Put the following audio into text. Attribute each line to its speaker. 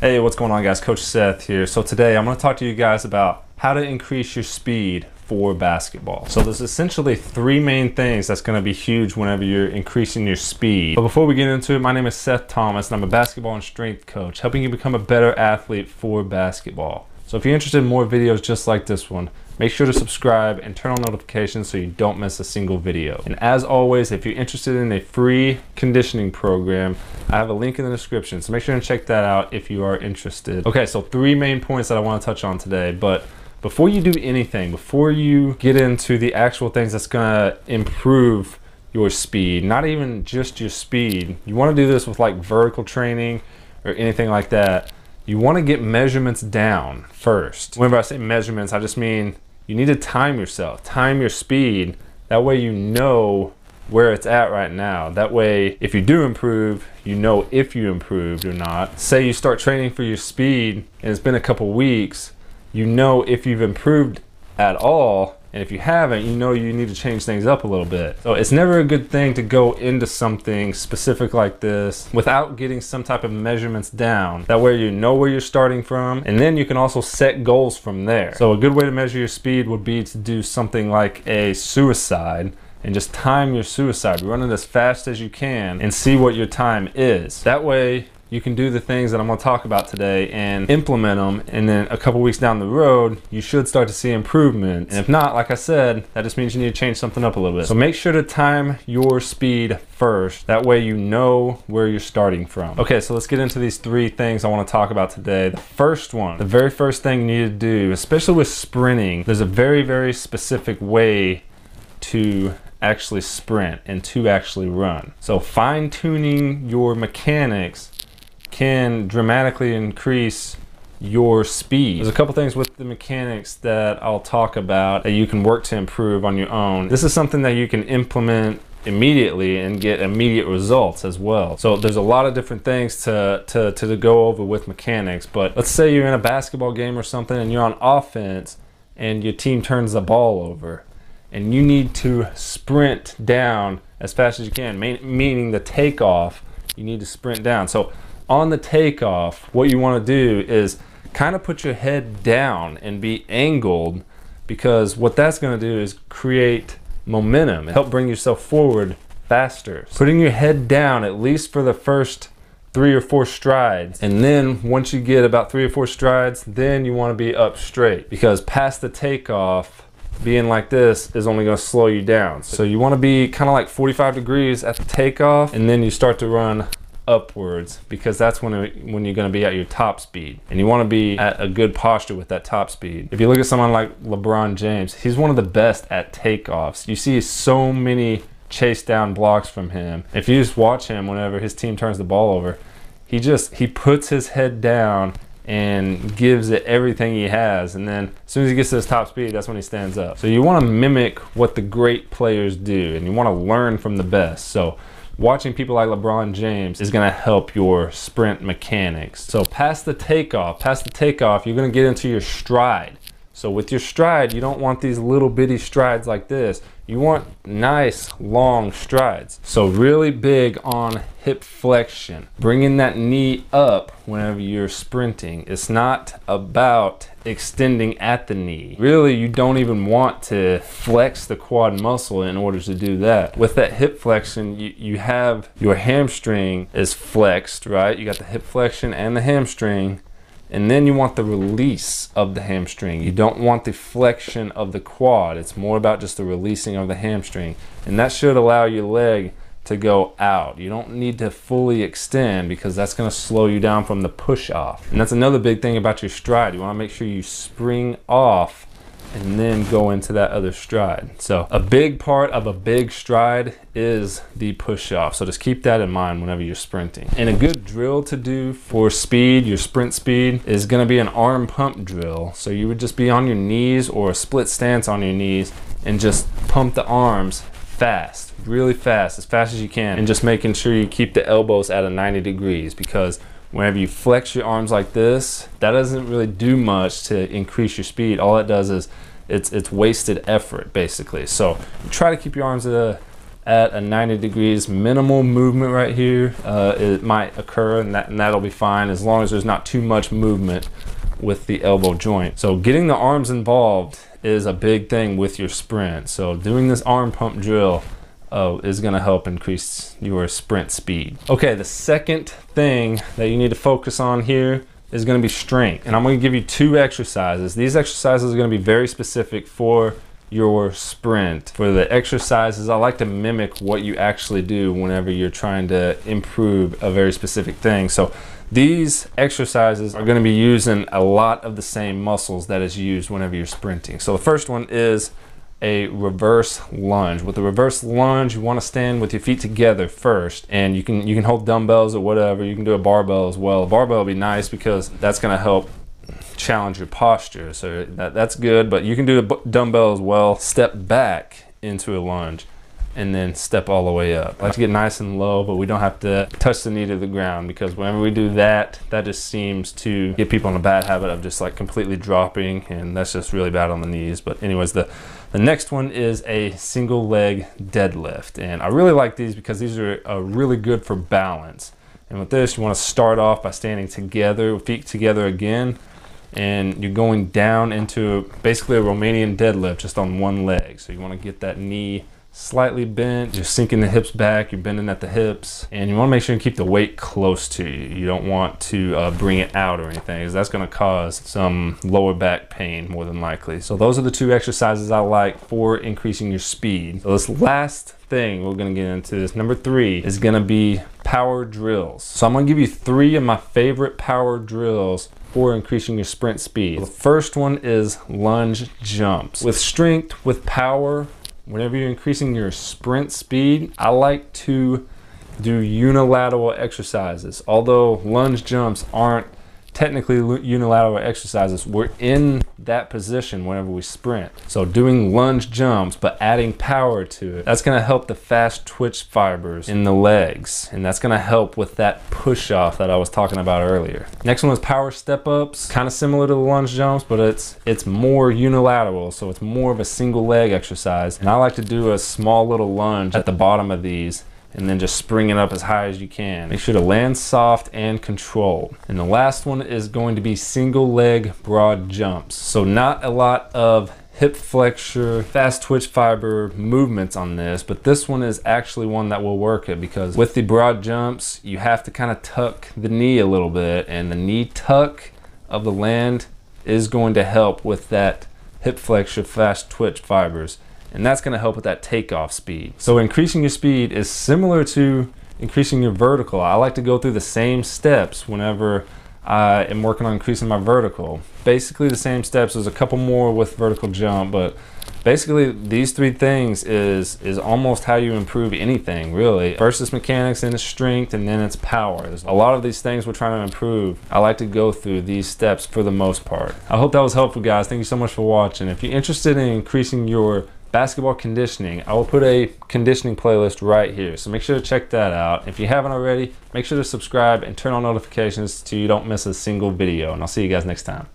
Speaker 1: Hey, what's going on guys? Coach Seth here. So today I'm going to talk to you guys about how to increase your speed for basketball. So there's essentially three main things that's going to be huge whenever you're increasing your speed. But before we get into it, my name is Seth Thomas and I'm a basketball and strength coach, helping you become a better athlete for basketball. So if you're interested in more videos just like this one, make sure to subscribe and turn on notifications so you don't miss a single video. And as always, if you're interested in a free conditioning program, I have a link in the description, so make sure and check that out if you are interested. Okay, so three main points that I want to touch on today, but before you do anything, before you get into the actual things that's gonna improve your speed, not even just your speed, you want to do this with like vertical training or anything like that. You want to get measurements down first. Whenever I say measurements, I just mean you need to time yourself, time your speed. That way you know where it's at right now. That way, if you do improve, you know if you improved or not. Say you start training for your speed and it's been a couple weeks, you know if you've improved at all. And if you haven't, you know you need to change things up a little bit. So it's never a good thing to go into something specific like this without getting some type of measurements down. That way you know where you're starting from, and then you can also set goals from there. So a good way to measure your speed would be to do something like a suicide and just time your suicide. Run it as fast as you can and see what your time is. That way you can do the things that I'm going to talk about today and implement them, and then a couple weeks down the road you should start to see improvement. And if not, like I said, that just means you need to change something up a little bit. So make sure to time your speed first. That way you know where you're starting from. Okay, so let's get into these three things I want to talk about today. The first one, the very first thing you need to do, especially with sprinting, there's a very specific way to actually sprint and to actually run. So fine-tuning your mechanics can dramatically increase your speed. There's a couple things with the mechanics that I'll talk about that you can work to improve on your own. This is something that you can implement immediately and get immediate results as well. So there's a lot of different things to go over with mechanics, but let's say you're in a basketball game or something and you're on offense and your team turns the ball over and you need to sprint down as fast as you can, meaning the takeoff, you need to sprint down. So on the takeoff, what you want to do is kind of put your head down and be angled, because what that's going to do is create momentum and help bring yourself forward faster. Putting your head down at least for the first 3 or 4 strides, and then once you get about 3 or 4 strides, then you want to be up straight, because past the takeoff, being like this is only going to slow you down. So you want to be kind of like 45 degrees at the takeoff, and then you start to run upwards, because that's when you're going to be at your top speed, and you want to be at a good posture with that top speed. If you look at someone like LeBron James, he's one of the best at takeoffs. You see so many chase down blocks from him. If you just watch him whenever his team turns the ball over, he puts his head down and gives it everything he has, and then as soon as he gets to his top speed, that's when he stands up. So you want to mimic what the great players do, and you want to learn from the best. So watching people like LeBron James is going to help your sprint mechanics. So past the takeoff, you're going to get into your stride. So with your stride, you don't want these little bitty strides like this. You want nice long strides. So really big on hip flexion, bringing that knee up whenever you're sprinting. It's not about extending at the knee. Really, you don't even want to flex the quad muscle in order to do that. With that hip flexion, you have your hamstring is flexed, right? You got the hip flexion and the hamstring. And then you want the release of the hamstring. You don't want the flexion of the quad. It's more about just the releasing of the hamstring. And that should allow your leg to go out. You don't need to fully extend, because that's going to slow you down from the push off. And that's another big thing about your stride. You want to make sure you spring off and then go into that other stride. So a big part of a big stride is the push off. So just keep that in mind whenever you're sprinting. And a good drill to do for speed, your sprint speed, is gonna be an arm pump drill. So you would just be on your knees or a split stance on your knees and just pump the arms fast, really fast, as fast as you can. And just making sure you keep the elbows at a 90 degrees, because whenever you flex your arms like this, that doesn't really do much to increase your speed. All it does is it's wasted effort, basically. So try to keep your arms at at a 90 degrees. Minimal movement right here. It might occur, and that'll be fine as long as there's not too much movement with the elbow joint. So getting the arms involved is a big thing with your sprint. So doing this arm pump drill is going to help increase your sprint speed. Okay, the second thing that you need to focus on here is going to be strength, and I'm going to give you 2 exercises. These exercises are going to be very specific for your sprint. For the exercises, I like to mimic what you actually do whenever you're trying to improve a very specific thing. So these exercises are going to be using a lot of the same muscles that is used whenever you're sprinting. So the first one is a reverse lunge. With the reverse lunge, you want to stand with your feet together first, and you can hold dumbbells or whatever. You can do a barbell as well. A barbell will be nice because that's going to help challenge your posture, so that's good, but you can do a dumbbell as well. Step back into a lunge and then step all the way up. I like to get nice and low, but we don't have to touch the knee to the ground, because whenever we do that, that just seems to get people in a bad habit of just like completely dropping, and that's just really bad on the knees. But anyways, the next one is a single leg deadlift, and I really like these because these are really good for balance. And with this, you want to start off by standing together, feet together again, and you're going down into basically a Romanian deadlift just on one leg. So you want to get that knee slightly bent, you're sinking the hips back, you're bending at the hips, and you want to make sure you keep the weight close to you. You don't want to bring it out or anything, because that's going to cause some lower back pain more than likely. So those are the 2 exercises I like for increasing your speed. So this last thing we're going to get into, this number 3, is going to be power drills. So I'm going to give you 3 of my favorite power drills for increasing your sprint speed. The first one is lunge jumps. With strength, with power, whenever you're increasing your sprint speed, I like to do unilateral exercises. Although lunge jumps aren't technically unilateral exercises, we're in that position whenever we sprint. So doing lunge jumps but adding power to it, that's going to help the fast twitch fibers in the legs, and that's going to help with that push off that I was talking about earlier. Next one is power step ups, kind of similar to the lunge jumps, but it's more unilateral, so it's more of a single leg exercise. And I like to do a small little lunge at the bottom of these, and then just spring it up as high as you can. Make sure to land soft and controlled. And the last one is going to be single leg broad jumps. So not a lot of hip flexor, fast twitch fiber movements on this, but this one is actually one that will work it, because with the broad jumps, you have to kind of tuck the knee a little bit, and the knee tuck of the land is going to help with that hip flexor, fast twitch fibers. And that's going to help with that takeoff speed. So increasing your speed is similar to increasing your vertical. I like to go through the same steps whenever I am working on increasing my vertical. Basically the same steps. There's a couple more with vertical jump, but basically these 3 things is almost how you improve anything, really. First is mechanics, then it's strength, and then it's power. There's a lot of these things we're trying to improve. I like to go through these steps for the most part. I hope that was helpful, guys. Thank you so much for watching. If you're interested in increasing your basketball conditioning, I will put a conditioning playlist right here, so make sure to check that out. If you haven't already, make sure to subscribe and turn on notifications so you don't miss a single video, and I'll see you guys next time.